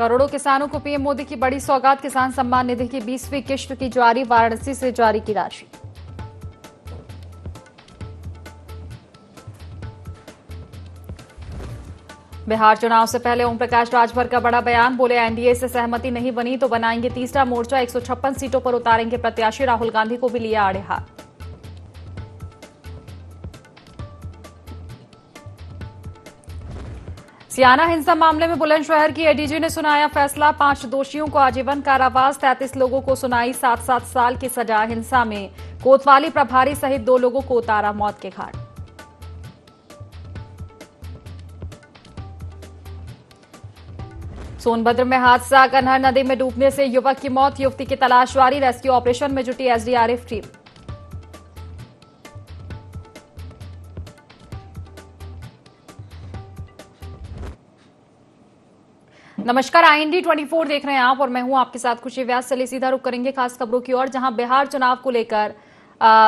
करोड़ों किसानों को पीएम मोदी की बड़ी सौगात। किसान सम्मान निधि की 20वीं किश्त की जारी, वाराणसी से जारी की राशि। बिहार चुनाव से पहले ओम प्रकाश राजभर का बड़ा बयान, बोले एनडीए से सहमति नहीं बनी तो बनाएंगे तीसरा मोर्चा, 156 सीटों पर उतारेंगे प्रत्याशी। राहुल गांधी को भी लिया आड़े हाथ। सियाना हिंसा मामले में बुलंदशहर की एडीजी ने सुनाया फैसला, 5 दोषियों को आजीवन कारावास, 33 लोगों को सुनाई 7-7 साल की सजा। हिंसा में कोतवाली प्रभारी सहित 2 लोगों को उतारा मौत के घाट। सोनभद्र में हादसा, कन्हर नदी में डूबने से युवक की मौत, युवती की तलाश जारी। रेस्क्यू ऑपरेशन में जुटी एसडीआरएफ टीम। नमस्कार, IND 24 देख रहे हैं आप और मैं हूं आपके साथ खुशी व्यास। चलिए सीधा रुख करेंगे खास खबरों की ओर, जहां बिहार चुनाव को लेकर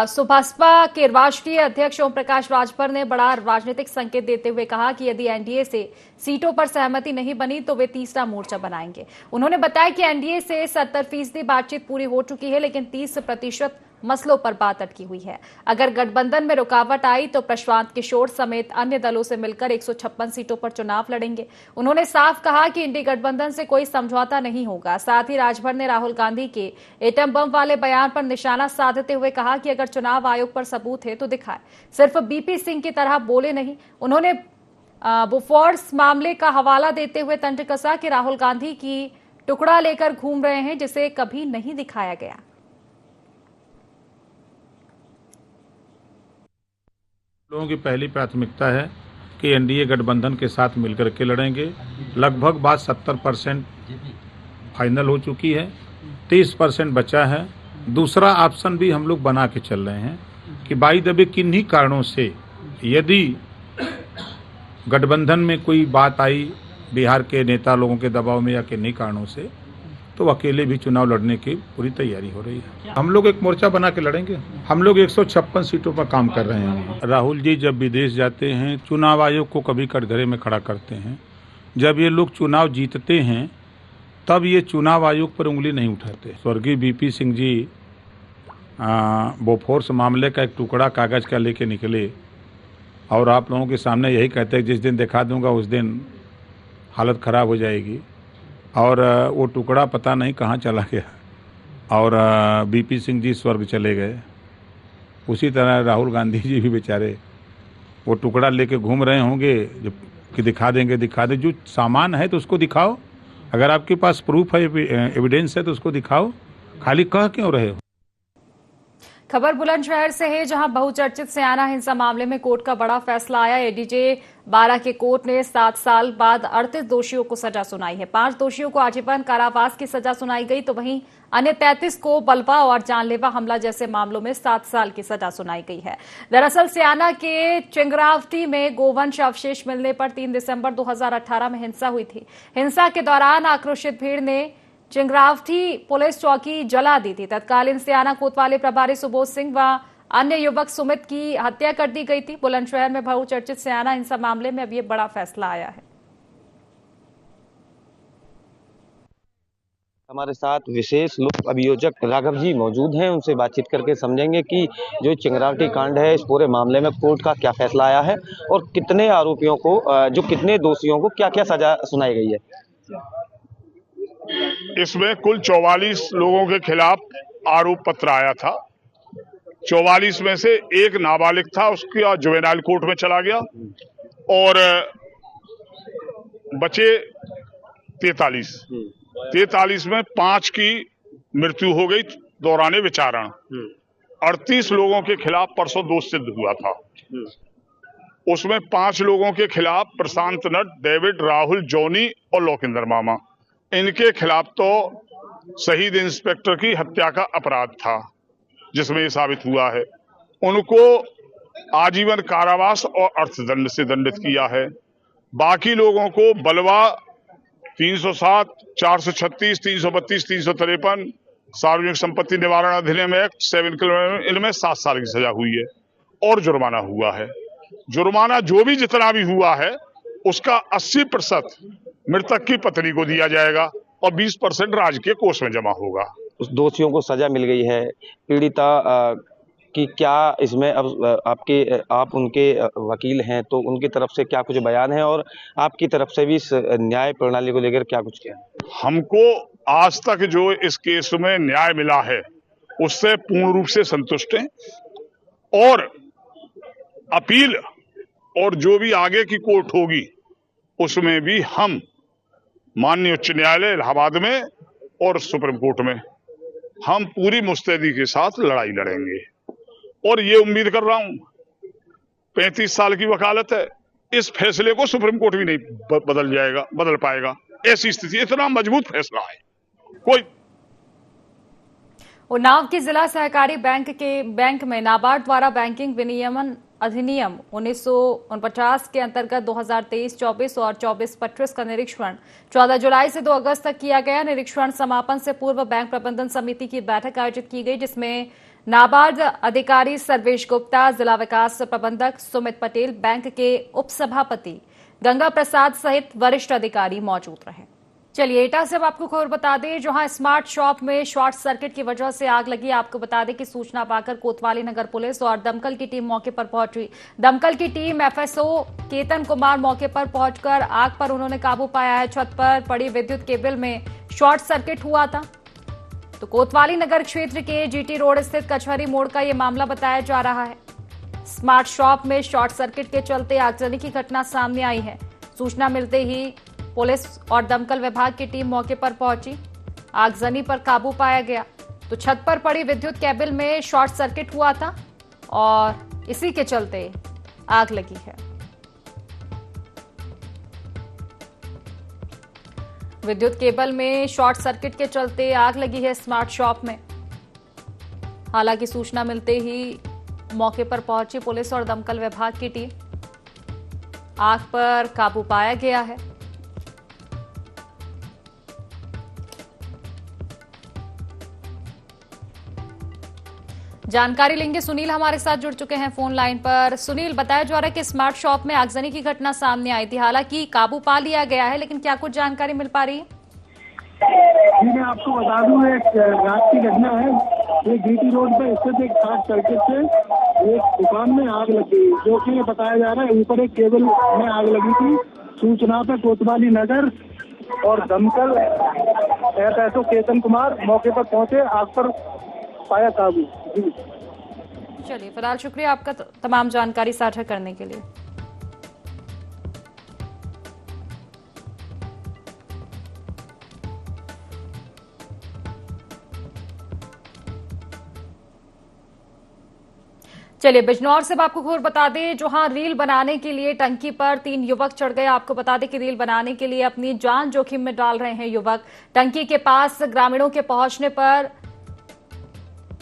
सुभाषपा के राष्ट्रीय अध्यक्ष ओम प्रकाश राजभर ने बड़ा राजनीतिक संकेत देते हुए कहा कि यदि एनडीए से सीटों पर सहमति नहीं बनी तो वे तीसरा मोर्चा बनाएंगे। उन्होंने बताया कि एनडीए से 70% बातचीत पूरी हो चुकी है, लेकिन 30% मसलों पर बात अटकी हुई है। अगर गठबंधन में रुकावट आई तो प्रशांत किशोर समेत अन्य दलों से मिलकर 156 सीटों पर चुनाव लड़ेंगे। उन्होंने साफ कहा कि इंडी गठबंधन से कोई समझौता नहीं होगा। साथ ही राजभर ने राहुल गांधी के एटम बम वाले बयान पर निशाना साधते हुए कहा कि अगर चुनाव आयोग पर सबूत है तो दिखाए, सिर्फ बीपी सिंह की तरह बोले नहीं। उन्होंने बोफोर्स मामले का हवाला देते हुए तंज कसा कि राहुल गांधी की टुकड़ा लेकर घूम रहे हैं, जिसे कभी नहीं दिखाया गया। लोगों की पहली प्राथमिकता है कि एनडीए गठबंधन के साथ मिलकर के लड़ेंगे। लगभग बात 70% फाइनल हो चुकी है, 30% बचा है। दूसरा ऑप्शन भी हम लोग बना के चल रहे हैं कि बाई द वे किन्हीं कारणों से यदि गठबंधन में कोई बात आई बिहार के नेता लोगों के दबाव में या किन्हीं कारणों से, तो अकेले भी चुनाव लड़ने की पूरी तैयारी हो रही है। हम लोग एक मोर्चा बना के लड़ेंगे। हम लोग 156 सीटों पर काम कर रहे हैं। राहुल जी जब विदेश जाते हैं, चुनाव आयोग को कभी कटघरे में खड़ा करते हैं। जब ये लोग चुनाव जीतते हैं तब ये चुनाव आयोग पर उंगली नहीं उठाते। स्वर्गीय बीपी सिंह जी बोफोर्स मामले का एक टुकड़ा कागज का लेके निकले और आप लोगों के सामने यही कहते हैं जिस दिन दिखा दूंगा उस दिन हालत खराब हो जाएगी, और वो टुकड़ा पता नहीं कहाँ चला गया और बीपी सिंह जी स्वर्ग चले गए। उसी तरह राहुल गांधी जी भी बेचारे वो टुकड़ा लेके घूम रहे होंगे जो कि दिखा देंगे। जो सामान है तो उसको दिखाओ, अगर आपके पास प्रूफ है, एविडेंस है तो उसको दिखाओ, खाली कह क्यों रहे हो। खबर बुलंदशहर से है, जहां बहुचर्चित सियाना हिंसा मामले में कोर्ट का बड़ा फैसला आया। एडीजे 12 के कोर्ट ने 7 साल बाद 38 दोषियों को सजा सुनाई है। 5 दोषियों को आजीवन कारावास की सजा सुनाई गई, तो वहीं अन्य 33 को बलवा और जानलेवा हमला जैसे मामलों में 7 साल की सजा सुनाई गई है। दरअसल सियाना के चिंगरावटी में गोवंश अवशेष मिलने पर 3 दिसंबर 2018 में हिंसा हुई थी। हिंसा के दौरान आक्रोशित भीड़ ने चिंगरावटी पुलिस चौकी जला दी थी। तत्कालीन सियाना कोतवाली प्रभारी सुबोध सिंह व अन्य युवक सुमित की हत्या कर दी गई थी। बुलंदशहर में बहुचर्चित सियाना हिंसा मामले में अब ये बड़ा फैसला आया है। हमारे साथ विशेष लोक अभियोजक राघव जी मौजूद हैं, उनसे बातचीत करके समझेंगे कि जो चिंगरावटी कांड है इस पूरे मामले में कोर्ट का क्या फैसला आया है और कितने आरोपियों को, जो कितने दोषियों को क्या क्या सजा सुनाई गई है। इसमें कुल 44 लोगों के खिलाफ आरोप पत्र आया था। 44 में से एक नाबालिग था, उसका जुवेनाइल कोर्ट में चला गया और बचे 43 में 5 की मृत्यु हो गई दौरान विचारण। 38 लोगों के खिलाफ परसों दोष सिद्ध हुआ था। उसमें 5 लोगों के खिलाफ प्रशांत नट, डेविड, राहुल, जॉनी और लोकेंद्र मामा, इनके खिलाफ तो शहीद इंस्पेक्टर की हत्या का अपराध था जिसमें ये साबित हुआ है। उनको आजीवन कारावास और अर्थदंड से दंडित किया है। बाकी लोगों को बलवा 307, 436, 332, 353, सार्वजनिक संपत्ति निवारण अधिनियम एक्ट 7 इनमें 7 साल की सजा हुई है और जुर्माना हुआ है। जुर्माना जो भी जितना भी हुआ है उसका 80% मृतक की पत्नी को दिया जाएगा और 20% राज्य के कोष में जमा होगा। उस दोषियों को सजा मिल गई है। पीड़िता कि क्या इसमें अब आप उनके वकील हैं, तो उनकी तरफ से क्या कुछ बयान है और आपकी तरफ से भी इस न्याय प्रणाली को लेकर क्या कुछ किया? हमको आज तक जो इस केस में न्याय मिला है उससे पूर्ण रूप से संतुष्ट हैं और अपील और जो भी आगे की कोर्ट होगी उसमें भी हम माननीय उच्च न्यायालय इलाहाबाद में और सुप्रीम कोर्ट में हम पूरी मुस्तैदी के साथ लड़ाई लड़ेंगे और ये उम्मीद कर रहा हूं 35 साल की वकालत है, इस फैसले को सुप्रीम कोर्ट भी नहीं बदल पाएगा। ऐसी स्थिति, इतना मजबूत फैसला है। कोई उन्नाव की जिला सहकारी बैंक में नाबार्ड द्वारा बैंकिंग विनियमन अधिनियम 1949 के अंतर्गत 2023-24 और 24-25 का निरीक्षण 14 जुलाई से 2 अगस्त तक किया गया। निरीक्षण समापन से पूर्व बैंक प्रबंधन समिति की बैठक आयोजित की गई, जिसमें नाबार्ड अधिकारी सर्वेश गुप्ता, जिला विकास प्रबंधक सुमित पटेल, बैंक के उपसभापति गंगा प्रसाद सहित वरिष्ठ अधिकारी मौजूद रहे। चलिए एटा से अब आपको खबर बता दें, जहां स्मार्ट शॉप में शॉर्ट सर्किट की वजह से आग लगी। आपको बता दें कि सूचना पाकर कोतवाली नगर पुलिस और दमकल की टीम मौके पर पहुंची। दमकल की टीम एफएसओ केतन कुमार मौके पर पहुंचकर आग पर उन्होंने काबू पाया है। छत पर पड़ी विद्युत केबल में शॉर्ट सर्किट हुआ था। तो कोतवाली नगर क्षेत्र के जीटी रोड स्थित कचहरी मोड़ का यह मामला बताया जा रहा है। स्मार्ट शॉप में शॉर्ट सर्किट के चलते आगजनी की घटना सामने आई है। सूचना मिलते ही पुलिस और दमकल विभाग की टीम मौके पर पहुंची। आगजनी पर काबू पाया गया। तो छत पर पड़ी विद्युत केबल में शॉर्ट सर्किट हुआ था और इसी के चलते आग लगी है। विद्युत केबल में शॉर्ट सर्किट के चलते आग लगी है स्मार्ट शॉप में। हालांकि सूचना मिलते ही मौके पर पहुंची पुलिस और दमकल विभाग की टीम। आग पर काबू पाया गया है। जानकारी लेंगे, सुनील हमारे साथ जुड़ चुके हैं फोन लाइन पर। सुनील, बताया जा रहा है कि स्मार्ट शॉप में आगजनी की घटना सामने आई थी। हालांकि काबू पा लिया गया है, लेकिन क्या कुछ जानकारी मिल पा रही है? जी मैं आपको बता दूं, एक रात की घटना है। ये जीटी रोड पर स्थित एक शॉर्ट सर्किट से एक दुकान में आग लगी, जो कि बताया जा रहा है ऊपर एक केबल में आग लगी थी। सूचना पर कोतवाली नगर और दमकल एफएसओ केतन कुमार मौके पर पहुंचे, आग पर पाया काबू। चलिए, फिलहाल शुक्रिया आपका तमाम जानकारी साझा करने के लिए। चलिए बिजनौर से आपको खबर बता दें, जहां रील बनाने के लिए टंकी पर 3 युवक चढ़ गए। आपको बता दें कि रील बनाने के लिए अपनी जान जोखिम में डाल रहे हैं युवक। टंकी के पास ग्रामीणों के पहुंचने पर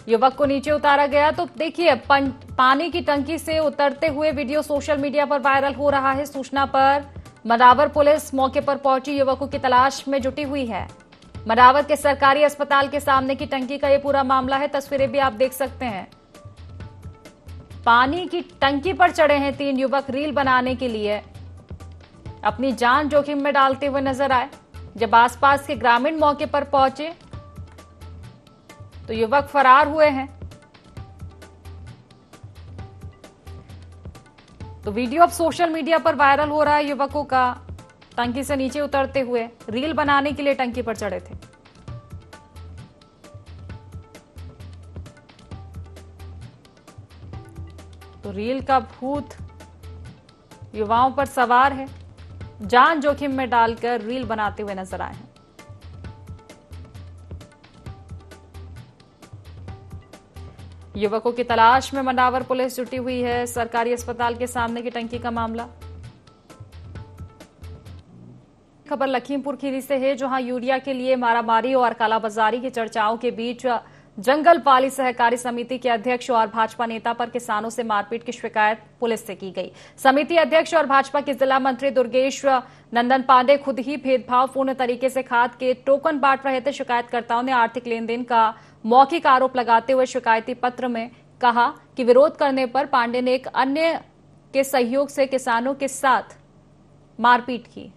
युवक को नीचे उतारा गया। तो देखिए, पानी की टंकी से उतरते हुए वीडियो सोशल मीडिया पर वायरल हो रहा है। सूचना पर मनावर पुलिस मौके पर पहुंची युवकों की तलाश में जुटी हुई है। मनावर के सरकारी अस्पताल के सामने की टंकी का ये पूरा मामला है। तस्वीरें भी आप देख सकते हैं। पानी की टंकी पर चढ़े हैं 3 युवक रील बनाने के लिए, अपनी जान जोखिम में डालते हुए नजर आए। जब आसपास के ग्रामीण मौके पर पहुंचे तो युवक फरार हुए हैं। तो वीडियो अब सोशल मीडिया पर वायरल हो रहा है युवकों का टंकी से नीचे उतरते हुए। रील बनाने के लिए टंकी पर चढ़े थे। तो रील का भूत युवाओं पर सवार है, जान जोखिम में डालकर रील बनाते हुए नजर आए हैं। युवकों की तलाश में मंडावर पुलिस जुटी हुई है। सरकारी अस्पताल के सामने की टंकी का मामला। खबर लखीमपुर खीरी से है, जहां यूरिया के लिए मारामारी और कालाबाजारी की चर्चाओं के बीच जंगलपाली सहकारी समिति के अध्यक्ष और भाजपा नेता पर किसानों से मारपीट की शिकायत पुलिस से की गई। समिति अध्यक्ष और भाजपा के जिला मंत्री दुर्गेश नंदन पांडे खुद ही भेदभावपूर्ण तरीके से खाद के टोकन बांट रहे थे। शिकायतकर्ताओं ने आर्थिक लेन देन का मौखिक आरोप लगाते हुए शिकायती पत्र में कहा कि विरोध करने पर पांडे ने एक अन्य के सहयोग से किसानों के साथ मारपीट की।